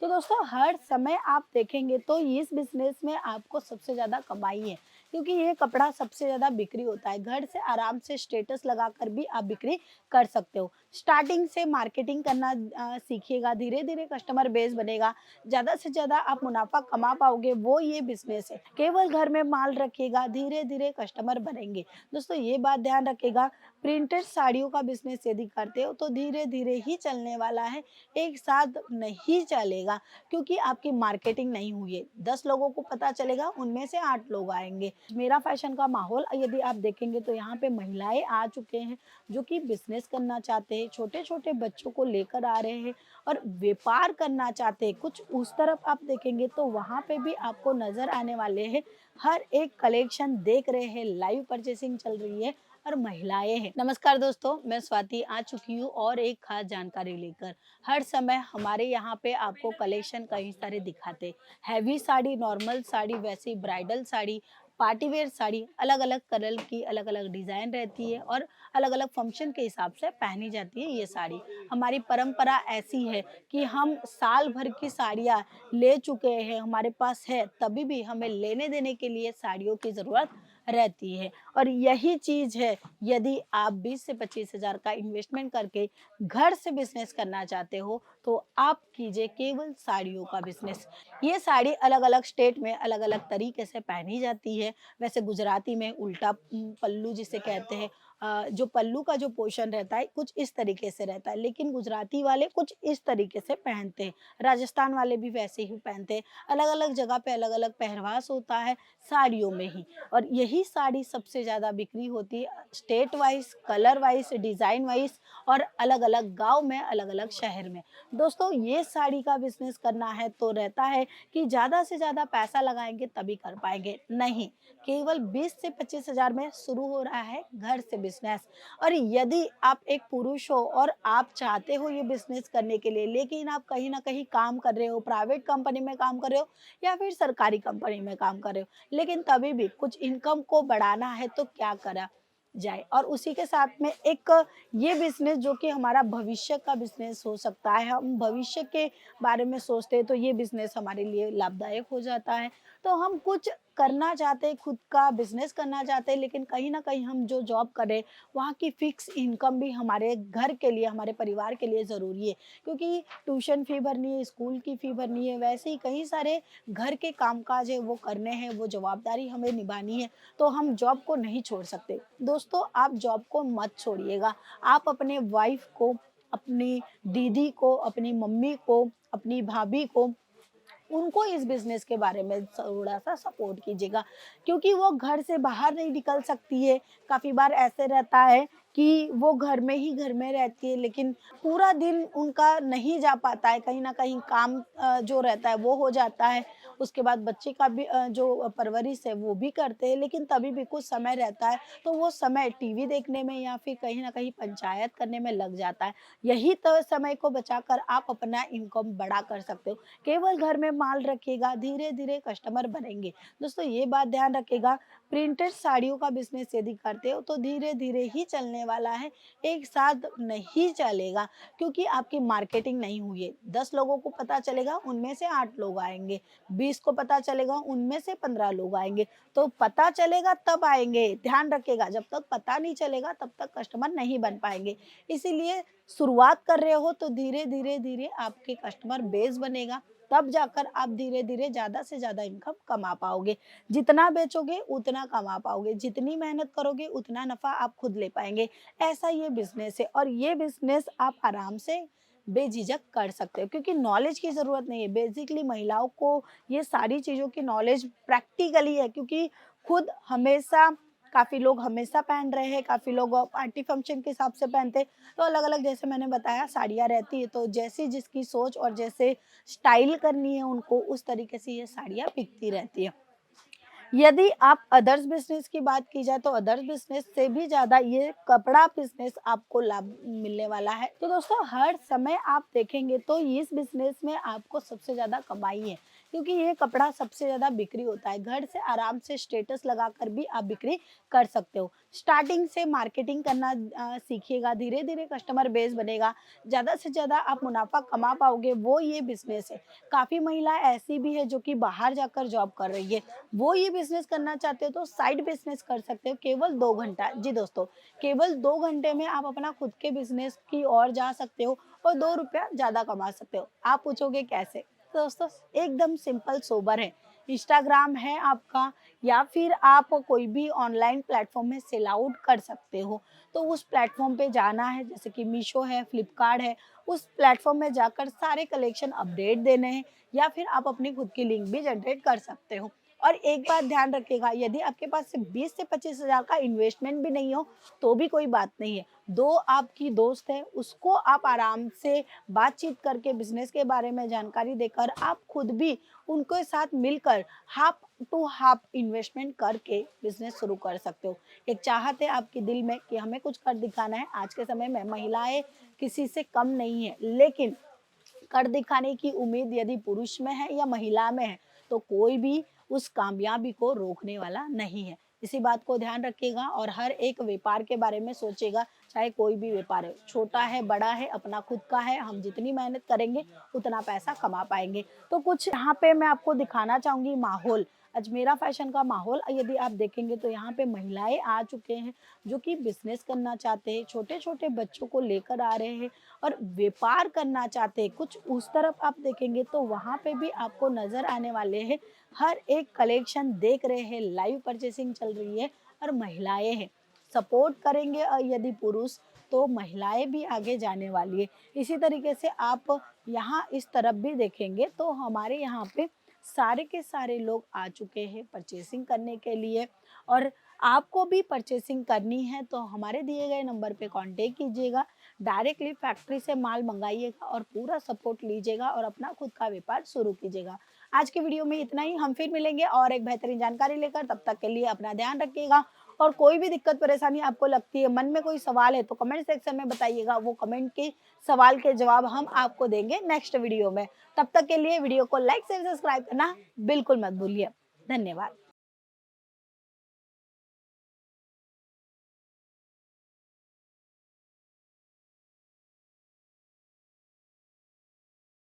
तो दोस्तों हर समय आप देखेंगे तो इस बिज़नेस में आपको सबसे ज़्यादा कमाई है, क्योंकि ये कपड़ा सबसे ज़्यादा बिक्री होता है। घर से आराम से स्टेटस लगाकर भी आप बिक्री कर सकते हो। स्टार्टिंग से मार्केटिंग करना सीखिएगा, धीरे-धीरे कस्टमर बेस बनेगा, ज़्यादा से ज़्यादा आप मुनाफ़ा कमा पाओगे, वो ये बिज़नेस है। केवल घर में माल रखिएगा, धीरे-धीरे कस्टमर बनेंगे। दोस्तों ये बात ध्यान रखिएगा, प्रिंटेड साड़ियों का बिज़नेस यदि करते हो तो धीरे-धीरे ही चलने वाला है, एक साथ नहीं चलेगा, क्योंकि आपकी मार्केटिंग नहीं हुई है। 10 लोगों को पता चलेगा, उनमें से 8 लोग आएँगे। मेरा फैशन का माहौल यदि आप देखेंगे तो यहाँ पे महिलाएँ आ चुके हैं, जो कि बिज़नेस करना चाहते हैं, छोटे-छोटे बच्चों को लेकर आ रहे हैं और व्यापार करना चाहते हैं। कुछ उस तरफ आप देखेंगे तो वहाँ पे भी आपको नज़र आने वाले हैं। हर एक कलेक्शन देख रहे हैं, लाइव परचेसिंग चल रही है और महिलाएँ हैं। नमस्कार दोस्तों, मैं स्वाति आ चुकी हूँ और एक खास जानकारी लेकर। हर समय हमारे यहाँ पे आपको कलेक्शन कई सारे दिखाते, हैवी साड़ी, नॉर्मल साड़ी, वैसी bridal sari, party wear sari, अलग-अलग कलर की अलग-अलग डिज़ाइन रहती है और अलग-अलग फंक्शन के हिसाब से पहनी जाती है ये साड़ी। हमारी परंपरा ऐसी है कि हम साल भर की साड़ियाँ ले चुके हैं, हमारे पास है, तभी भी हमें लेने-देने के लिए साड़ियों की ज़रूरत रहती है और यही चीज़ है, यदि आप 20 से 25 हज़ार का इन्वेस्टमेंट करके घर से बिज़नेस करना चाहते हो, तो आप कीजिए केवल साड़ियों का बिज़नेस। ये साड़ी अलग-अलग स्टेट में अलग-अलग तरीके से पहनी जाती है। वैसे गुजराती में उल्टा पल्लू जिसे कहते हैं, जो पल्लू का जो पोर्शन रहता है कुछ इस तरीके से रहता है, लेकिन गुजराती वाले कुछ इस तरीके से पहनते हैं। राजस्थान वाले भी वैसे ही पहनते हैं। अलग-अलग जगह पे अलग-अलग पहरवास होता है साड़ियों में ही, और यही साड़ी सबसे ज़्यादा बिक्री होती है state wise, colour wise, design wise और अलग-अलग गाँव में, अलग-अलग शहर में। दोस्तों ये साड़ी का बिज़नेस करना है तो रहता है कि ज़्यादा से ज़्यादा पैसा लगाएँगे तभी कर पाएँगे, नहीं, केवल 20 से 25 हज़ार में शुरू हो रहा है घर से बिज़नेस। और यदि आप एक पुरुष हो और आप चाहते हो ये बिज़नेस करने के लिए, लेकिन आप कहीं न कहीं काम कर रहे हो, प्राइवेट कंपनी में काम कर रहे हो या फिर सरकारी कंपनी में काम कर रहे हो, लेकिन तभी भी कुछ इनकम को बढ़ाना है तो क्या करा जाए, और उसी के साथ में एक ये बिज़नेस जो कि हमारा भविष्य का बिज़नेस हो सकता है, हम भविष्य के बारे में सोचते हैं तो ये बिज़नेस हमारे लिए लाभदायक हो जाता है। तो हम कुछ करना चाहते हैं, खुद का बिज़नेस करना चाहते हैं, लेकिन कहीं न कहीं हम जो जॉब करें, वहाँ की फ़िक्स इनकम भी हमारे घर के लिए, हमारे परिवार के लिए ज़रूरी है। क्योंकि ट्यूशन फ़ी भरनी है, स्कूल की फ़ी भरनी है, वैसे ही कई सारे घर के कामकाज है वो करने हैं, वो जवाबदारी हमें निभानी है, तो हम जॉब को नहीं छोड़ सकते। दोस्तों आप जॉब को मत छोड़िएगा, आप अपने वाइफ़ को, अपनी दीदी को, अपनी मम्मी को, अपनी भाभी को, उनको इस बिज़नेस के बारे में थोड़ा-सा सपोर्ट कीजिएगा, क्योंकि वो घर से बाहर नहीं निकल सकती है। काफ़ी बार ऐसे रहता है कि वो घर में ही घर में रहती है, लेकिन पूरा दिन उनका नहीं जा पाता है, कहीं न कहीं काम जो रहता है वो हो जाता है। उसके बाद बच्चे का भी जो परवरिश है वो भी करते हैं, लेकिन तभी भी कुछ समय रहता है, तो वो समय टीवी देखने में या फिर कहीं न कहीं पंचायत करने में लग जाता है। यही तो समय को बचाकर आप अपना इनकम बड़ा कर सकते हो। केवल घर में माल रखिएगा, धीरे-धीरे कस्टमर बनेंगे। दोस्तों ये बात ध्यान रखिएगा, प्रिंटेड साड़ियों का बिज़नेस यदि करते हो तो धीरे-धीरे ही चलने वाला है, एक साथ नहीं चलेगा, क्योंकि आपकी मार्केटिंग नहीं हुई है। 10 लोगों को पता चलेगा, उनमें से 8 लोग आएँगे, 20 को पता चलेगा, उनमें से 15 लोग आएँगे। तो पता चलेगा तब आएँगे, ध्यान रखिएगा, जब तक पता नहीं चलेगा तब तक कस्टमर नहीं बन पाएँगे। इसीलिए शुरुआत कर रहे हो तो धीरे-धीरे आपके कस्टमर बेस बनेगा, तब जाकर आप धीरे-धीरे ज़्यादा से ज़्यादा इनकम कमा पाओगे। जितना बेचोगे उतना कमा पाओगे, जितनी मेहनत करोगे उतना नफ़ा आप खुद ले पाएँगे। ऐसा ये बिज़नेस है और ये बिज़नेस आप आराम से बेझिझक कर सकते हो, क्योंकि नॉलेज की ज़रूरत नहीं है। बेसिकली महिलाओं को ये सारी चीज़ों की नॉलेज प्रैक्टिकली है, क्योंकि खुद हमेशा काफ़ी लोग हमेशा पहन रहे हैं, काफ़ी लोग पार्टी फंक्शन के हिसाब से पहनते हैं। तो अलग-अलग जैसे मैंने बताया साड़ियाँ रहती है, तो जैसी जिसकी सोच और जैसे स्टाइल करनी है उनको, उस तरीके से ये साड़ियाँ बिकती रहती है। यदि आप अदर्स बिज़नेस की बात की जाए तो अदर्स बिज़नेस से भी ज़्यादा ये कपड़ा बिज़नेस आपको लाभ मिलने वाला है। तो दोस्तों हर समय आप देखेंगे तो इस बिज़नेस में आपको सबसे ज़्यादा कमाई है, क्योंकि ये कपड़ा सबसे ज़्यादा बिक्री होता है। घर से आराम से स्टेटस लगाकर भी आप बिक्री कर सकते हो। स्टार्टिंग से मार्केटिंग करना सीखिएगा, धीरे-धीरे कस्टमर बेस बनेगा, ज़्यादा से ज़्यादा आप मुनाफ़ा कमा पाओगे, वो ये बिज़नेस है। काफ़ी महिला ऐसी भी है जो कि बाहर जाकर जॉब कर रही है, वो ये बिज़नेस करना चाहते हो तो साइड बिज़नेस कर सकते हो केवल 2 घंटा। जी दोस्तों, केवल 2 घंटे में आप अपना खुद के बिज़नेस की ओर जा सकते हो और 2 रुपया ज़्यादा कमा सकते हो। आप पूछोगे कैसे? तो दोस्तों एकदम सिंपल सोबर है। इंस्टाग्राम है आपका, या फिर आप कोई भी ऑनलाइन प्लेटफ़ॉर्म में सेल आउट कर सकते हो। तो उस प्लेटफ़ॉर्म पे जाना है, जैसे कि मीशो है, फ्लिपकार्ट है, उस प्लेटफ़ॉर्म में जाकर सारे कलेक्शन अपडेट देने हैं, या फिर आप अपनी खुद की लिंक भी जनरेट कर सकते हो। और एक बात ध्यान रखिएगा, यदि आपके पास सिर्फ 20 से 25 हज़ार का इन्वेस्टमेंट भी नहीं हो, तो भी कोई बात नहीं है। 2 आपकी दोस्त है, उसको आप आराम से बातचीत करके बिज़नेस के बारे में जानकारी देकर आप खुद भी उनके साथ मिलकर हाफ टू हाफ इन्वेस्टमेंट करके बिज़नेस शुरू कर सकते हो। एक चाहत है आपके दिल में कि हमें कुछ कर दिखाना है। आज के समय में महिलाएँ किसी से कम नहीं है, लेकिन कर दिखाने की उम्मीद यदि पुरुष में है या महिला में है, तो कोई भी उस कामयाबी को रोकने वाला नहीं है। इसी बात को ध्यान रखिएगा और हर एक व्यापार के बारे में सोचिएगा, चाहे कोई भी व्यापार है, छोटा है, बड़ा है, अपना खुद का है, हम जितनी मेहनत करेंगे, उतना पैसा कमा पाएँगे। तो कुछ यहाँ पे मैं आपको दिखाना चाहूँगी माहौल, अजमेरा फैशन का माहौल यदि आप देखेंगे तो यहाँ पे महिलाएँ आ चुके हैं, जो कि बिज़नेस करना चाहते हैं, छोटे-छोटे बच्चों को लेकर आ रहे हैं और व्यापार करना चाहते हैं। कुछ उस तरफ आप देखेंगे तो वहाँ पे भी आपको नज़र आने वाले हैं, हर एक कलेक्शन देख रहे हैं, लाइव परचेसिंग चल रही है और महिलाएँ हैं। सपोर्ट करेंगे यदि पुरुष, तो महिलाएँ भी आगे जाने वाली है। इसी तरीके से आप यहाँ इस तरफ भी देखेंगे तो हमारे यहाँ पे सारे के सारे लोग आ चुके हैं परचेसिंग करने के लिए, और आपको भी परचेसिंग करनी है तो हमारे दिए गए नंबर पे कांटेक्ट कीजिएगा। डायरेक्टली फैक्ट्री से माल मंगाइएगा और पूरा सपोर्ट लीजिएगा और अपना खुद का व्यापार शुरू कीजिएगा। आज की वीडियो में इतना ही, हम फिर मिलेंगे और एक बेहतरीन जानकारी लेकर। तब तक के लिए अपना ध्यान रखिएगा और कोई भी दिक्कत परेशानी आपको लगती है, मन में कोई सवाल है तो कमेंट सेक्शन में बताइएगा। वो कमेंट के सवाल के जवाब हम आपको देंगे नेक्स्ट वीडियो में। तब तक के लिए वीडियो को लाइक शेयर सब्सक्राइब करना बिल्कुल मत भूलिए। धन्यवाद।